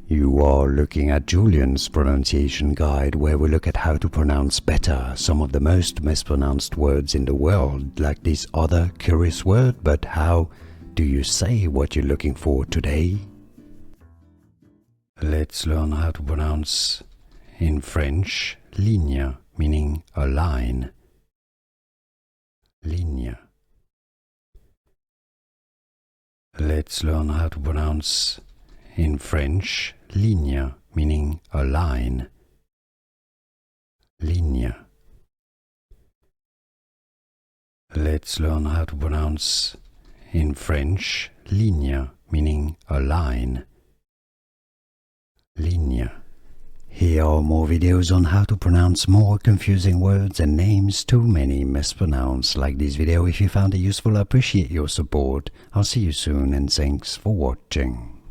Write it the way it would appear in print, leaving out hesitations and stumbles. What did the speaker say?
You are looking at Julian's pronunciation guide, where we look at how to pronounce better some of the most mispronounced words in the world, like this other curious word. But how do you say what you're looking for today? Let's learn how to pronounce in French ligne, meaning a line. Ligne. Let's learn how to pronounce in French ligne, meaning a line. Ligne. Let's learn how to pronounce in French ligne, meaning a line. Ligne. Here are more videos on how to pronounce more confusing words and names too many mispronounced. Like this video if you found it useful. I appreciate your support. I'll see you soon and thanks for watching.